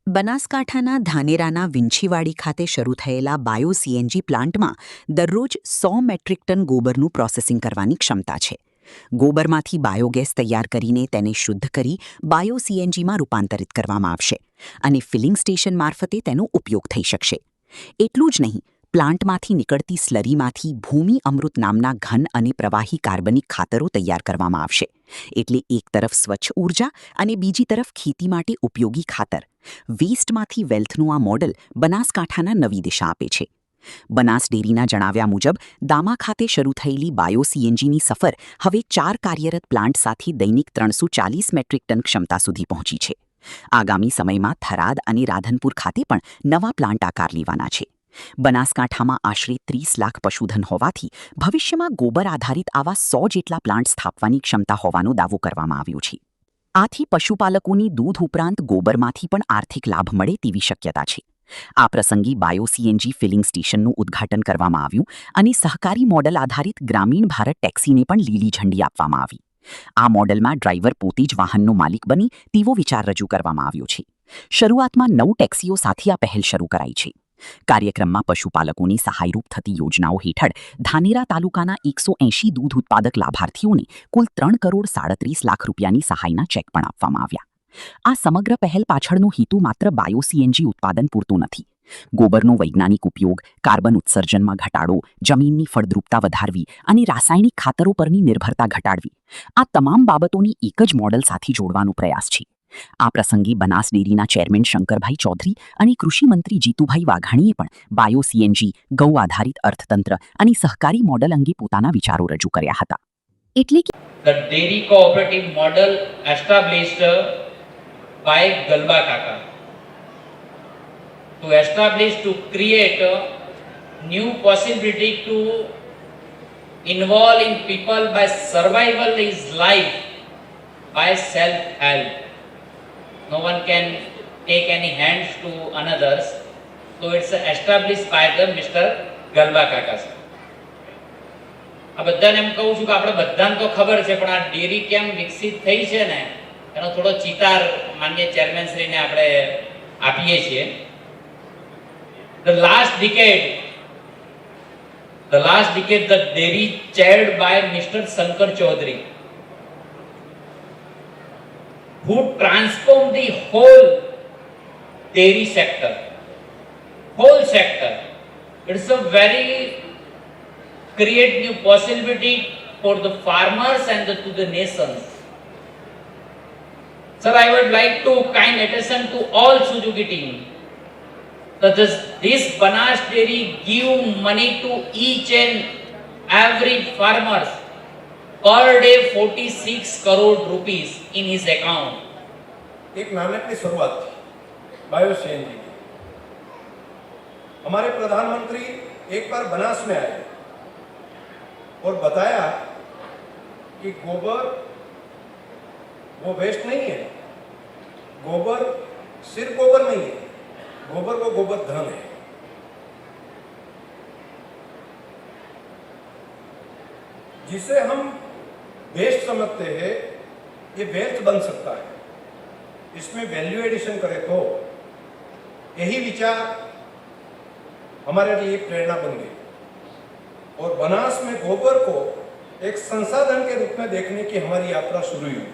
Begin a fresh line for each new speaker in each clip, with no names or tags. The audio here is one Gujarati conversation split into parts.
બનાસકાંઠાના ધાનેરાના વિંછીવાડી ખાતે શરૂ થયેલા બાયો સીએનજી પ્લાન્ટમાં દરરોજ 100 મેટ્રિક ટન ગોબરનું પ્રોસેસિંગ કરવાની ક્ષમતા છે. ગોબરમાંથી બાયોગેસ તૈયાર કરીને તેને શુદ્ધ કરી બાયો સીએનજીમાં રૂપાંતરિત કરવામાં આવશે અને ફિલિંગ સ્ટેશન મારફતે તેનો ઉપયોગ થઈ શકશે. એટલું જ નહીં, પ્લાન્ટમાંથી નીકળતી સ્લરીમાંથી ભૂમિ અમૃત નામના ઘન અને પ્રવાહી કાર્બનિક ખાતરો તૈયાર કરવામાં આવશે. એટલે એક તરફ સ્વચ્છ ઊર્જા અને બીજી તરફ ખેતી માટે ઉપયોગી ખાતર. વેસ્ટમાંથી વેલ્થનું આ મોડલ બનાસકાંઠાના નવી દિશા આપે છે. બનાસ ડેરીના જણાવ્યા મુજબ દામા ખાતે શરૂ થયેલી બાયો સીએનજીની સફર હવે 4 કાર્યરત પ્લાન્ટ સાથે દૈનિક 340 મેટ્રિક ટન ક્ષમતા સુધી પહોંચી છે. આગામી સમયમાં થરાદ અને રાધનપુર ખાતે પણ નવા પ્લાન્ટ આકાર લેવાના છે. બનાસકાંઠામાં આશરે 30 લાખ પશુધન હોવાથી ભવિષ્યમાં ગોબર આધારિત આવા 100 જેટલા પ્લાન્ટ સ્થાપવાની ક્ષમતા હોવાનો દાવો કરવામાં આવ્યો છે. આથી પશુપાલકોની દૂધ ઉપરાંત ગોબરમાંથી પણ આર્થિક લાભ મળે તેવી શક્યતા છે. આ પ્રસંગે બાયો સીએનજી ફિલિંગ સ્ટેશનનું ઉદ્ઘાટન કરવામાં આવ્યું અને સહકારી મોડલ આધારિત ગ્રામીણ ભારત ટેક્સીને પણ લીલી ઝંડી આપવામાં આવી. આ મોડલમાં ડ્રાઈવર પોતે જ વાહનનો માલિક બની તેવો વિચાર રજૂ કરવામાં આવ્યો છે. શરૂઆતમાં 9 ટેક્સીઓ સાથે આ પહેલ શરૂ કરાઈ છે. કાર્યક્રમમાં પશુપાલકોની સહાયરૂપ થતી યોજનાઓ હેઠળ ધાનેરા તાલુકાના 180 દૂધ ઉત્પાદક લાભાર્થીઓને કુલ 3 કરોડ 37 લાખ રૂપિયાની સહાયના ચેક પણ આપવામાં આવ્યા. આ સમગ્ર પહેલ પાછળનો હેતુ માત્ર બાયો સીએનજી ઉત્પાદન પૂરતો નથી. ગોબરનો વૈજ્ઞાનિક ઉપયોગ, કાર્બન ઉત્સર્જનમાં ઘટાડો, જમીનની ફળદ્રુપતા વધારવી અને રાસાયણિક ખાતરો પરની નિર્ભરતા ઘટાડવી, આ તમામ બાબતોની એક જ મોડલ સાથે જોડવાનો પ્રયાસ છે. આ પ્રસંગે બનાસ ડેરીના ચેરમેન શંકરભાઈ ચૌધરી અને કૃષિ મંત્રી જીતુભાઈ વાઘાણીએ પણ બાયો સીએનજી, ગૌ આધારિત અર્થતંત્ર અને સહકારી મોડલ અંગે પોતાના વિચારો રજૂ કર્યા હતા. એટલે કે
The dairy cooperative model established by Galba Kaka to create a new possibility to involve in people by survival is life by self-help. No one can take any hands to another's. So it's established by the Mr. Galba Kaka sir. આ બધાને એમ કહું છું કે આપણે બધાને તો ખબર છે, પણ આ ડેરી કેમ વિકસિત થઈ છે ને એનો થોડો ચિતાર માન્ય ચેરમેન શ્રીને આપણે આપીએ છીએ. The last decade the dairy chaired by Mr. Shankar Chaudhary, who transformed the whole dairy sector. It's a very create new possibility for the farmers and to the nations. Sir, I would like to kind attention to all Suzuki team that this Banas Dairy give money to each and every farmers per day 46 crore rupees in his account.
एक नानकड़ी शुरुआत थी बायो सीएनजी की. हमारे प्रधानमंत्री एक बार बनास में आए और बताया कि गोबर वो वेस्ट नहीं है, गोबर सिर्फ गोबर नहीं है, गोबर को गोबर धन है. जिसे हम वेस्ट समझते हैं ये वेल्थ बन सकता है. इसमें वैल्यू एडिशन करें तो यही विचार हमारे लिए प्रेरणा बन गई और बनास में गोबर को एक संसाधन के रूप में देखने की हमारी यात्रा शुरू हुई.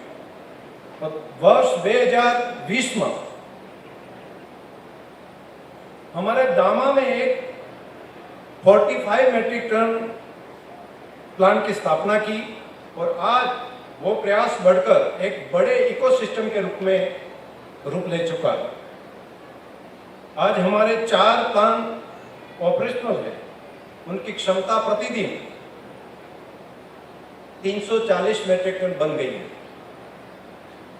वर्ष 2020 में हमारे दामा में एक 45 मेट्रिक टन प्लांट की स्थापना की और आज वो प्रयास बढ़कर एक बड़े इकोसिस्टम के रूप में रूप ले चुका है. आज हमारे 4 प्लांट ऑपरेशनल है. उनकी क्षमता प्रतिदिन 340 मेट्रिक टन बन गई है.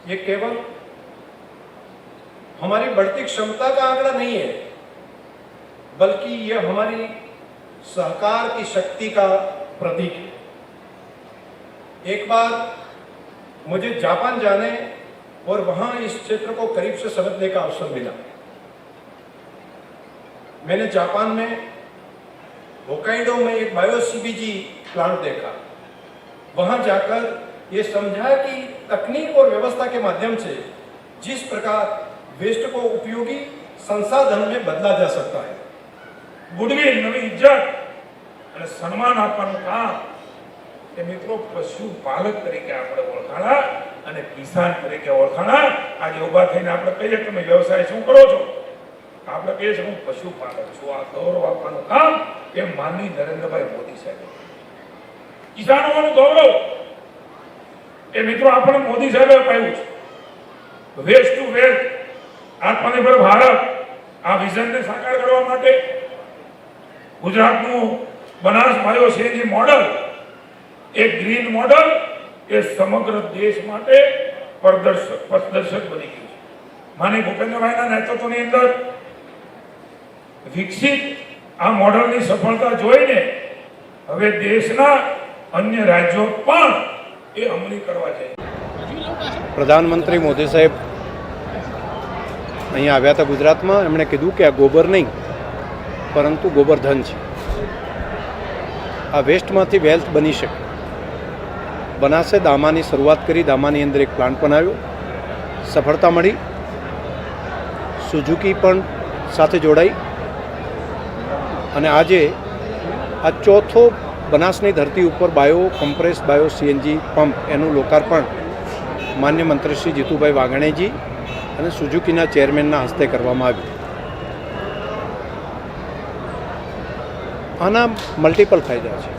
ये केवल हमारी बढ़ती क्षमता का आंकड़ा नहीं है, बल्कि यह हमारी सहकार की शक्ति का प्रतीक है. एक बार मुझे जापान जाने और वहां इस क्षेत्र को करीब से समझने का अवसर मिला. मैंने जापान में होकाइडो में एक बायो सीबीजी प्लांट देखा. वहां जाकर ये समझा कि तकनीक और व्यवस्था के माध्यम से जिस प्रकार वेस्ट को उपयोगी संसाधन में बदला जा सकता है।
ગુડવિલ, નવી ઇજ્જત અને સન્માન આપવાનું કામ એ મિત્રો પશુપાલક તરીકે આપણે ઓળખાણા અને કિસાન તરીકે ઓળખાણા. આજે ઊભા થઈને આપણે કહીએ તમે વ્યવસાય શું કરો છો, આપણે કહીએ છીએ હું પશુપાલક છું. આ ગૌરવ આપવાનું કામ એ માનનીય નરેન્દ્રભાઈ મોદી સાહેબ. કિસાનોનું ગૌરવ એ મિત્રો આપણે મોદી સાહેબે અપાયું છે. વેસ્ટ ટુ વેલ્થ, આત્મનિર્ભર ભારત, આ વિઝનને સાકાર કરવા માટે ગુજરાતનું બનાસ બાયો સીએનજી મોડલ એક ગ્રીન મોડલ એ સમગ્ર દેશ માટે પથદર્શક બની ગયું છે. માનનીય ભૂપેન્દ્રભાઈના નેતૃત્વની અંદર વિકસિત આ મોડલની સફળતા જોઈને હવે દેશના અન્ય રાજ્યો પણ એ અમલી કરવા જાય.
પ્રધાનમંત્રી મોદી સાહેબ અહીંયા આવ્યા હતા ગુજરાતમાં. એમણે કીધું કે આ ગોબર નહીં પરંતુ ગોબરધન છે. આ વેસ્ટમાંથી વેલ્થ બની શકે. બનાસે દામાની શરૂઆત કરી, દામાની અંદર એક પ્લાન્ટ બનાવ્યો, સફળતા મળી. સુઝુકી પણ સાથે જોડાઈ અને આજે આ ચોથો બનાસની ધરતી ઉપર કમ્પ્રેસ બાયો સીએનજી પંપ એનું લોકાર્પણ માન્ય મંત્રી શ્રી જીતુભાઈ વાઘાણીજી અને સુઝુકીના ચેરમેનના હસ્તે કરવામાં આવ્યું. આના મલ્ટિપલ ફાયદા છે.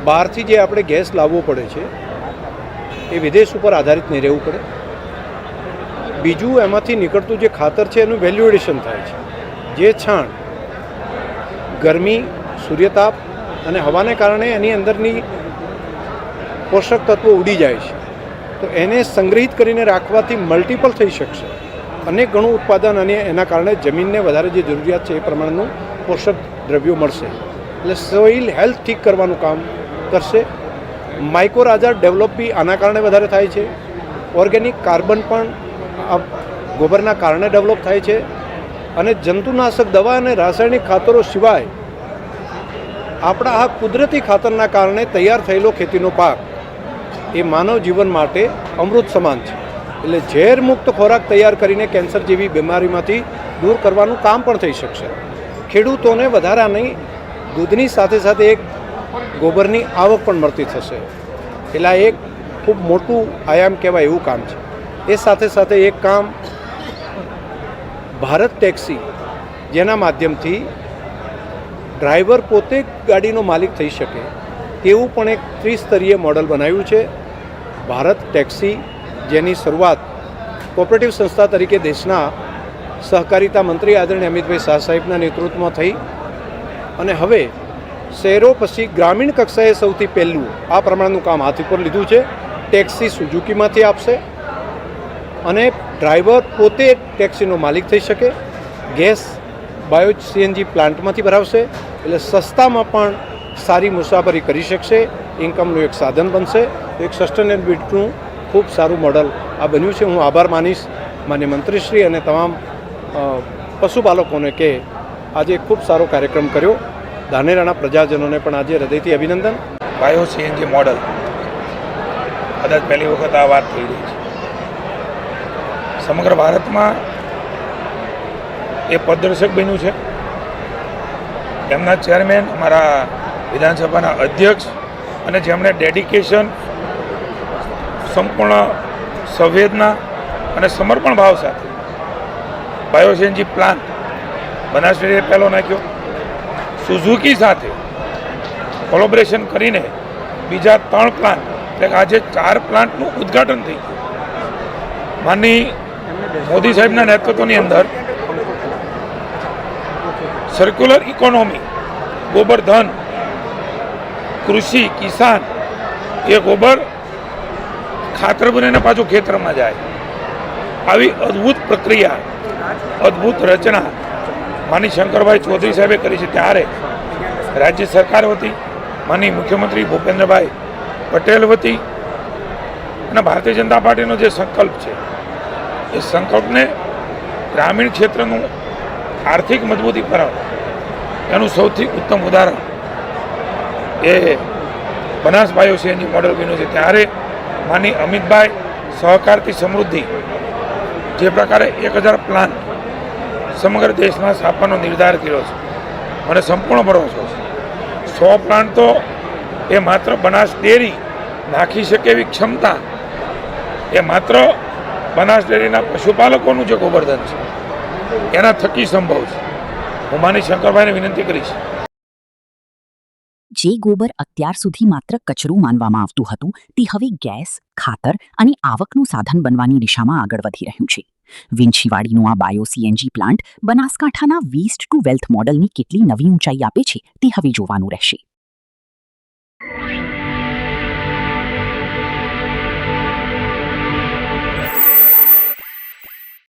બહારથી જે આપણે ગેસ લાવવો પડે છે એ વિદેશ ઉપર આધારિત નહીં રહેવું પડે. બીજું, એમાંથી નીકળતું જે ખાતર છે એનું વેલ્યુ એડિશન થાય છે. જે છાણ ગરમી, સૂર્યતાપ અને હવાને કારણે એની અંદરની પોષક તત્વો ઉડી જાય છે, તો એને સંગ્રહિત કરીને રાખવાથી મલ્ટિપલ થઈ શકશે. અનેક ગણું ઉત્પાદન અને એના કારણે જમીનને વધારે જે જરૂરિયાત છે એ પ્રમાણનું પોષક દ્રવ્યો મળશે. એટલે સોઇલ હેલ્થ ઠીક કરવાનું કામ કરશે. માઇક્રોરાજા ડેવલપ બી આના કારણે વધારે થાય છે. ઓર્ગેનિક કાર્બન પણ આ ગોબરના કારણે ડેવલપ થાય છે. અને જંતુનાશક દવા અને રાસાયણિક ખાતરો સિવાય આપણા આ કુદરતી ખાતરના કારણે તૈયાર થયેલો ખેતીનો પાક એ માનવ જીવન માટે અમૃત સમાન છે. એટલે ઝેરમુક્ત ખોરાક તૈયાર કરીને કેન્સર જેવી બીમારીમાંથી દૂર કરવાનું કામ પણ થઈ શકશે. ખેડૂતોને વધારાની દૂધની સાથે સાથે એક ગોબરની આવક પણ મળતી થશે. એટલે એક ખૂબ મોટું આયામ કહેવાય એવું કામ છે. એ સાથે સાથે એક કામ ભારત ટેક્સી, જેના માધ્યમથી ડ્રાઈવર પોતે ગાડીનો માલિક થઈ શકે તેવું પણ એક ત્રિસ્તરીય મોડલ બનાવ્યું છે. ભારત ટેક્સી, જેની શરૂઆત કોઓપરેટિવ સંસ્થા તરીકે દેશના સહકારિતા મંત્રી આદરણીય અમિતભાઈ શાહ સાહેબના નેતૃત્વમાં થઈ અને હવે શહેરો પછી ગ્રામીણ કક્ષાએ સૌથી પહેલું આ પ્રમાણનું કામ હાથ ઉપર લીધું છે. ટેક્સી સુઝુકીમાંથી આપશે અને ડ્રાઈવર પોતે ટેક્સીનો માલિક થઈ શકે. ગેસ બાયો સીએનજી પ્લાન્ટમાંથી ભરાવશે એટલે સસ્તામાં પણ સારી મુસાફરી કરી શકશે. ઇન્કમનું એક સાધન બનશે. એક સસ્ટેનેબિલિટીનું ખૂબ સારું મોડલ આ બન્યું છે. હું આભાર માનીશ માન્ય મંત્રીશ્રી અને તમામ પશુપાલકોને કે આજે ખૂબ સારો કાર્યક્રમ કર્યો. ધાનેરાના પ્રજાજનોને પણ આજે હૃદયથી અભિનંદન.
બાયો સીએનજી મોડલ કદાચ પહેલી વખત આ વાત થઈ રહી છે. સમગ્ર ભારતમાં એ પથદર્શક બન્યું છે. એમના ચેરમેન, અમારા વિધાનસભાના અધ્યક્ષ અને જેમણે ડેડિકેશન, સંપૂર્ણ સંવેદના અને સમર્પણ ભાવ સાથે બાયો સીએનજી પ્લાન્ટ બનાસડેરીએ પહેલો નાખ્યો. સુઝુકી સાથે કોલોબરેશન કરીને બીજા 3 પ્લાન્ટ, એટલે કે આજે 4 પ્લાન્ટનું ઉદ્ઘાટન થઈ ગયું. માનનીય મોદી સાહેબના નેતૃત્વની અંદર સર્ક્યુલર ઇકોનોમી, ગોબરધન, કૃષિ, કિસાન, એ ગોબર ખાતર બનીને પાછું ખેતરમાં જાય, આવી અદ્ભુત પ્રક્રિયા, અદ્ભુત રચના માની શંકરભાઈ ચૌધરી સાહેબે કરી છે. ત્યારે રાજ્ય સરકાર વતી માનનીય મુખ્યમંત્રી ભૂપેન્દ્રભાઈ પટેલ વતી અને ભારતીય જનતા પાર્ટીનો જે સંકલ્પ છે એ સંકલ્પને ગ્રામીણ ક્ષેત્રનું આર્થિક મજબૂતીકરણ એનું સૌથી ઉત્તમ ઉદાહરણ એ બનાસ બાયો સીએનજી મોડલ બન્યું છે. ત્યારે માનનીય અમિતભાઈ સહકારથી સમૃદ્ધિ જે પ્રકારે 1000 પ્લાન્ટ સમગ્ર દેશમાં સ્થાપવાનો નિર્ધાર કર્યો છે, મને સંપૂર્ણ ભરોસો છે. 100 પ્લાન્ટ તો એ માત્ર બનાસ ડેરી નાખી શકે એવી ક્ષમતા એ માત્ર બનાસ ડેરીના પશુપાલકોનું જે ગોબરધન છે એના થકી સંભવ છે. હું માની શંકરભાઈને વિનંતી કરીશ.
જે ગોબર અત્યાર સુધી માત્ર કચરું માનવામાં આવતું હતું તે હવે ગેસ, ખાતર અને આવકનું સાધન બનવાની દિશામાં આગળ વધી રહ્યું છે. વિંછીવાડીનું આ બાયો સીએનજી પ્લાન્ટ બનાસકાંઠાના વેસ્ટ ટુ વેલ્થ મોડલની કેટલી નવી ઊંચાઈ આપે છે તે હવે જોવાનું રહેશે.